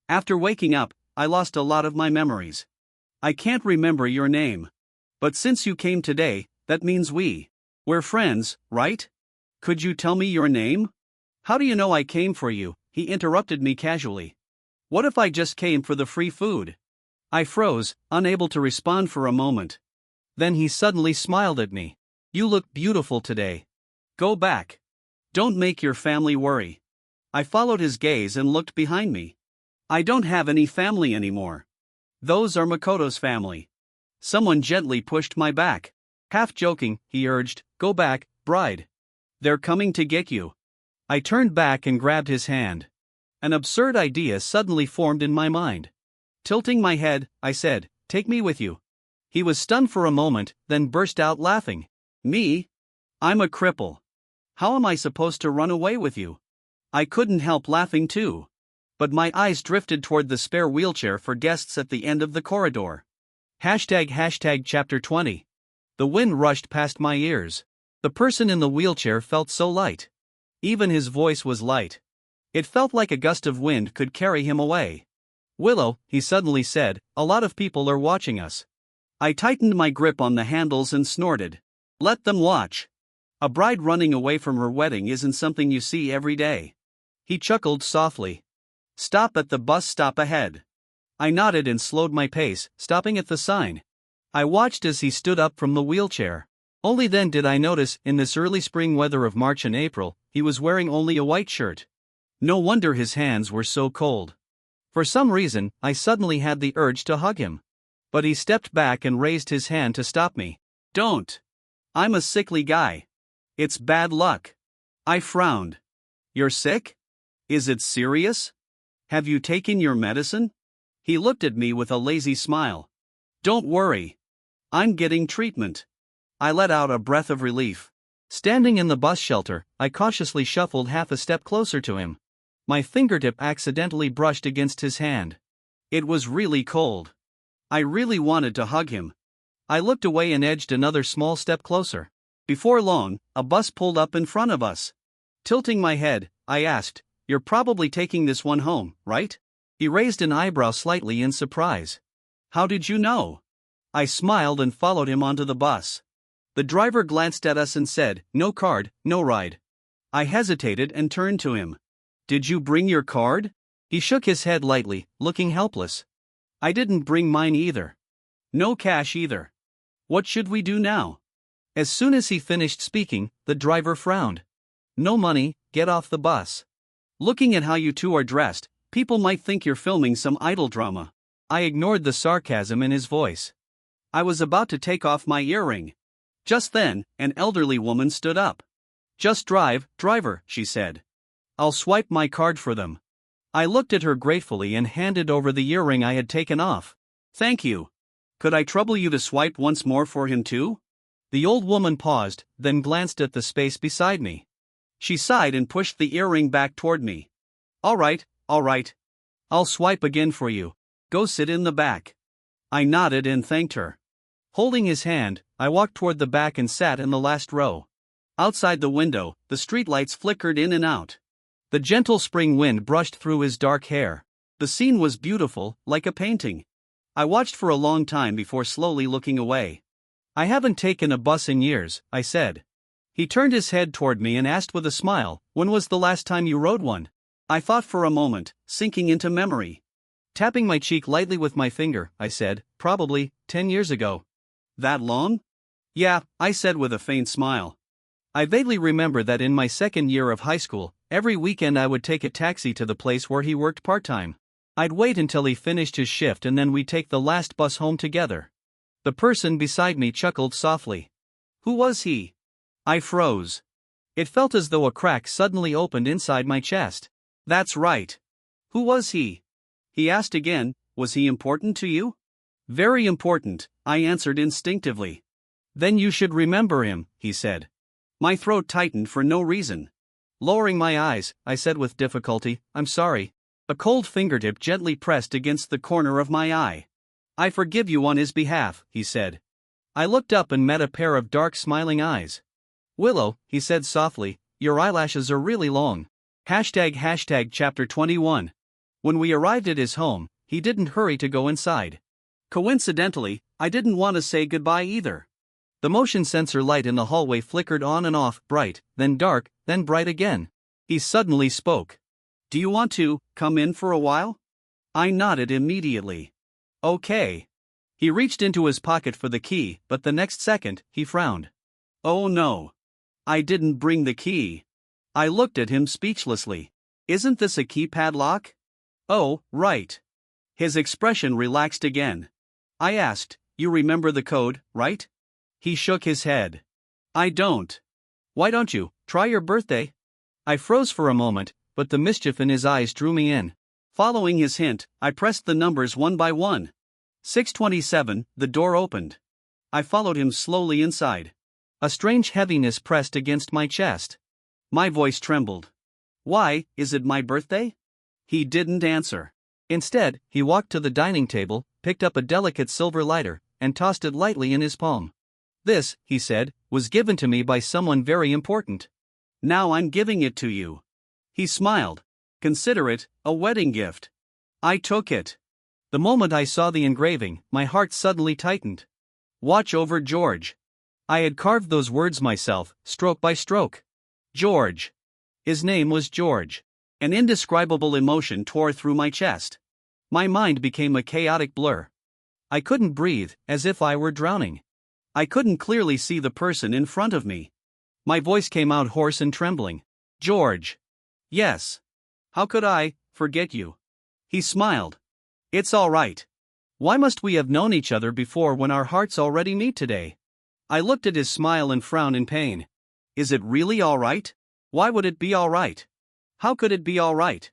After waking up, I lost a lot of my memories. I can't remember your name. But since you came today, that means we're friends, right? Could you tell me your name? How do you know I came for you? He interrupted me casually. What if I just came for the free food? I froze, unable to respond for a moment. Then he suddenly smiled at me. You look beautiful today. Go back. Don't make your family worry. I followed his gaze and looked behind me. I don't have any family anymore. Those are Makoto's family. Someone gently pushed my back. Half joking, he urged, go back, bride. They're coming to get you. I turned back and grabbed his hand. An absurd idea suddenly formed in my mind. Tilting my head, I said, take me with you. He was stunned for a moment, then burst out laughing. Me? I'm a cripple. How am I supposed to run away with you? I couldn't help laughing too. But my eyes drifted toward the spare wheelchair for guests at the end of the corridor. ## chapter 20. The wind rushed past my ears. The person in the wheelchair felt so light. Even his voice was light. It felt like a gust of wind could carry him away. Willow, he suddenly said, a lot of people are watching us. I tightened my grip on the handles and snorted. Let them watch. A bride running away from her wedding isn't something you see every day. He chuckled softly. Stop at the bus stop ahead. I nodded and slowed my pace, stopping at the sign. I watched as he stood up from the wheelchair. Only then did I notice, in this early spring weather of March and April, he was wearing only a white shirt. No wonder his hands were so cold. For some reason, I suddenly had the urge to hug him. But he stepped back and raised his hand to stop me. Don't. I'm a sickly guy. It's bad luck. I frowned. You're sick? Is it serious? Have you taken your medicine? He looked at me with a lazy smile. Don't worry. I'm getting treatment. I let out a breath of relief. Standing in the bus shelter, I cautiously shuffled half a step closer to him. My fingertip accidentally brushed against his hand. It was really cold. I really wanted to hug him. I looked away and edged another small step closer. Before long, a bus pulled up in front of us. Tilting my head, I asked, You're probably taking this one home, right? He raised an eyebrow slightly in surprise. How did you know? I smiled and followed him onto the bus. The driver glanced at us and said, No card, no ride. I hesitated and turned to him. Did you bring your card? He shook his head lightly, looking helpless. I didn't bring mine either. No cash either. What should we do now? As soon as he finished speaking, the driver frowned. No money, get off the bus. Looking at how you two are dressed, people might think you're filming some idol drama. I ignored the sarcasm in his voice. I was about to take off my earring. Just then, an elderly woman stood up. Just drive, driver, she said. I'll swipe my card for them. I looked at her gratefully and handed over the earring I had taken off. Thank you. Could I trouble you to swipe once more for him too? The old woman paused, then glanced at the space beside me. She sighed and pushed the earring back toward me. All right. I'll swipe again for you. Go sit in the back. I nodded and thanked her. Holding his hand, I walked toward the back and sat in the last row. Outside the window, the streetlights flickered in and out. The gentle spring wind brushed through his dark hair. The scene was beautiful, like a painting. I watched for a long time before slowly looking away. I haven't taken a bus in years, I said. He turned his head toward me and asked with a smile, when was the last time you rode one? I thought for a moment, sinking into memory. Tapping my cheek lightly with my finger, I said, probably 10 years ago. That long? Yeah, I said with a faint smile. I vaguely remember that in my second year of high school, every weekend I would take a taxi to the place where he worked part-time. I'd wait until he finished his shift and then we'd take the last bus home together. The person beside me chuckled softly. Who was he? I froze. It felt as though a crack suddenly opened inside my chest. That's right. Who was he? He asked again, was he important to you? Very important, I answered instinctively. Then you should remember him, he said. My throat tightened for no reason. Lowering my eyes, I said with difficulty, I'm sorry. A cold fingertip gently pressed against the corner of my eye. I forgive you on his behalf, he said. I looked up and met a pair of dark smiling eyes. Willow, he said softly, your eyelashes are really long. Chapter 21. When we arrived at his home, he didn't hurry to go inside. Coincidentally, I didn't want to say goodbye either. The motion sensor light in the hallway flickered on and off, bright, then dark, then bright again. He suddenly spoke. Do you want to come in for a while? I nodded immediately. Okay. He reached into his pocket for the key, but the next second, he frowned. Oh no. I didn't bring the key. I looked at him speechlessly. Isn't this a keypad lock? Oh, right. His expression relaxed again. I asked, you remember the code, right? He shook his head. I don't. Why don't you try your birthday? I froze for a moment, but the mischief in his eyes drew me in. Following his hint, I pressed the numbers one by one. 627, the door opened. I followed him slowly inside. A strange heaviness pressed against my chest. My voice trembled. Why, is it my birthday? He didn't answer. Instead, he walked to the dining table, picked up a delicate silver lighter, and tossed it lightly in his palm. This, he said, was given to me by someone very important. Now I'm giving it to you. He smiled. Consider it a wedding gift. I took it. The moment I saw the engraving, my heart suddenly tightened. Watch over George. I had carved those words myself, stroke by stroke. George. His name was George. An indescribable emotion tore through my chest. My mind became a chaotic blur. I couldn't breathe, as if I were drowning. I couldn't clearly see the person in front of me. My voice came out hoarse and trembling. George. Yes. How could I forget you? He smiled. It's all right. Why must we have known each other before when our hearts already meet today? I looked at his smile and frowned in pain. Is it really all right? Why would it be all right? How could it be all right?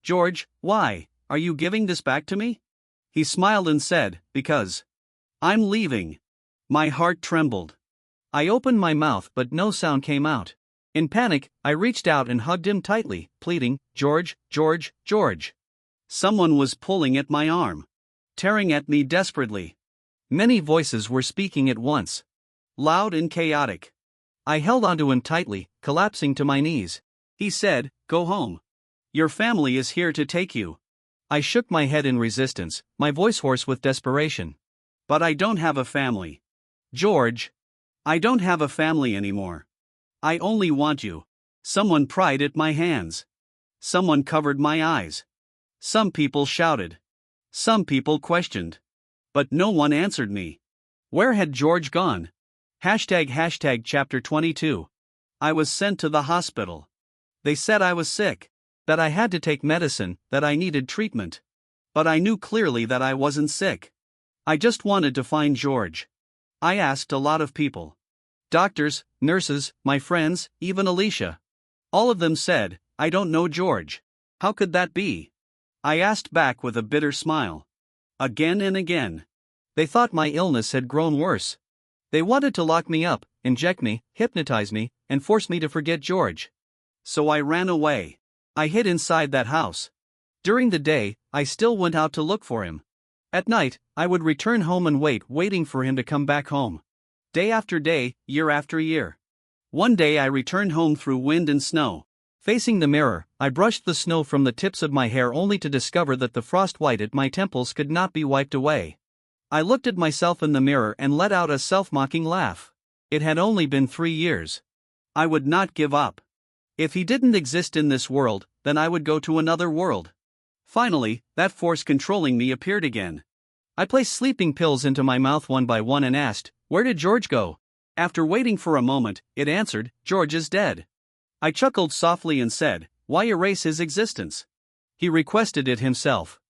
George, why are you giving this back to me? He smiled and said, because I'm leaving. My heart trembled. I opened my mouth but no sound came out. In panic, I reached out and hugged him tightly, pleading, George, George, George. Someone was pulling at my arm. Tearing at me desperately. Many voices were speaking at once. Loud and chaotic. I held onto him tightly, collapsing to my knees. He said, go home. Your family is here to take you. I shook my head in resistance, my voice hoarse with desperation. But I don't have a family. George. I don't have a family anymore. I only want you. Someone pried at my hands. Someone covered my eyes. Some people shouted. Some people questioned. But no one answered me. Where had George gone? Chapter 22. I was sent to the hospital. They said I was sick. That I had to take medicine, that I needed treatment. But I knew clearly that I wasn't sick. I just wanted to find George. I asked a lot of people. Doctors, nurses, my friends, even Alicia. All of them said, I don't know George. How could that be? I asked back with a bitter smile. Again and again. They thought my illness had grown worse. They wanted to lock me up, inject me, hypnotize me, and force me to forget George. So I ran away. I hid inside that house. During the day, I still went out to look for him. At night, I would return home and waiting for him to come back home. Day after day, year after year. One day I returned home through wind and snow. Facing the mirror, I brushed the snow from the tips of my hair only to discover that the frost white at my temples could not be wiped away. I looked at myself in the mirror and let out a self-mocking laugh. It had only been 3 years. I would not give up. If he didn't exist in this world, then I would go to another world. Finally, that force controlling me appeared again. I placed sleeping pills into my mouth one by one and asked, "Where did George go?" After waiting for a moment, it answered, "George is dead." I chuckled softly and said, "Why erase his existence? He requested it himself."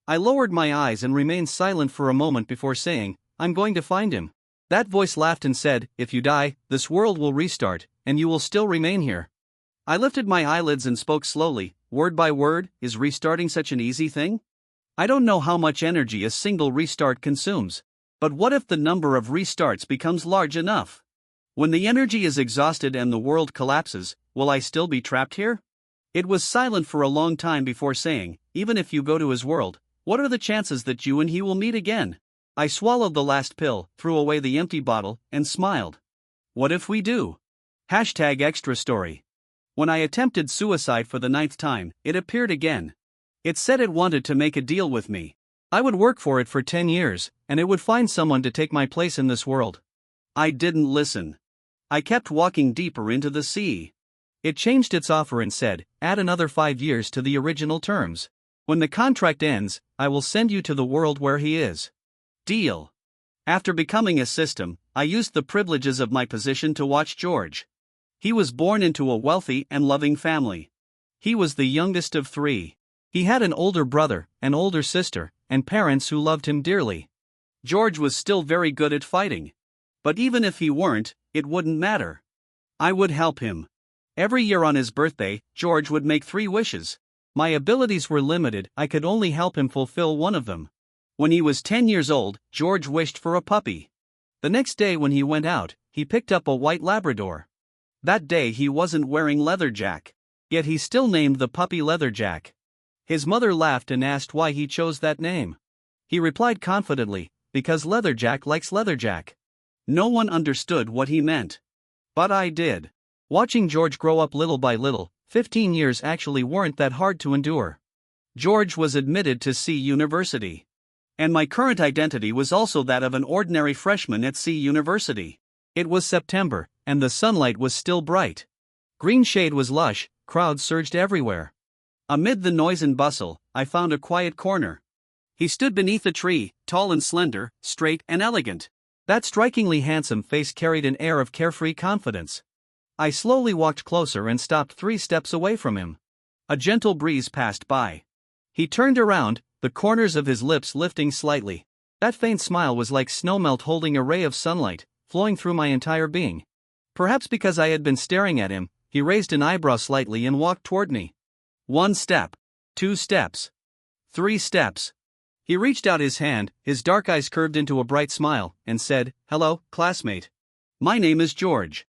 I lowered my eyes and remained silent for a moment before saying, "I'm going to find him." That voice laughed and said, "If you die, this world will restart, and you will still remain here." I lifted my eyelids and spoke slowly, word by word. Is restarting such an easy thing? I don't know how much energy a single restart consumes. But what if the number of restarts becomes large enough? When the energy is exhausted and the world collapses, will I still be trapped here? It was silent for a long time before saying, "Even if you go to his world, what are the chances that you and he will meet again?" I swallowed the last pill, threw away the empty bottle, and smiled. What if we do? #extra story. When I attempted suicide for the 9th time, it appeared again. It said it wanted to make a deal with me. I would work for it for 10 years, and it would find someone to take my place in this world. I didn't listen. I kept walking deeper into the sea. It changed its offer and said, "Add another 5 years to the original terms. When the contract ends, I will send you to the world where he is." Deal. After becoming a system, I used the privileges of my position to watch George. He was born into a wealthy and loving family. He was the youngest of 3. He had an older brother, an older sister, and parents who loved him dearly. George was still very good at fighting. But even if he weren't, it wouldn't matter. I would help him. Every year on his birthday, George would make 3 wishes. My abilities were limited, I could only help him fulfill one of them. When he was 10 years old, George wished for a puppy. The next day when he went out, he picked up a white Labrador. That day he wasn't wearing Leatherjack. Yet he still named the puppy Leatherjack. His mother laughed and asked why he chose that name. He replied confidently, "Because Leatherjack likes Leatherjack." No one understood what he meant. But I did. Watching George grow up little by little, 15 years actually weren't that hard to endure. George was admitted to C University. And my current identity was also that of an ordinary freshman at C University. It was September, and the sunlight was still bright. Green shade was lush, crowds surged everywhere. Amid the noise and bustle, I found a quiet corner. He stood beneath a tree, tall and slender, straight and elegant. That strikingly handsome face carried an air of carefree confidence. I slowly walked closer and stopped 3 steps away from him. A gentle breeze passed by. He turned around, the corners of his lips lifting slightly. That faint smile was like snowmelt holding a ray of sunlight, flowing through my entire being. Perhaps because I had been staring at him, he raised an eyebrow slightly and walked toward me. 1 step. 2 steps. 3 steps. He reached out his hand, his dark eyes curved into a bright smile, and said, "Hello, classmate. My name is George."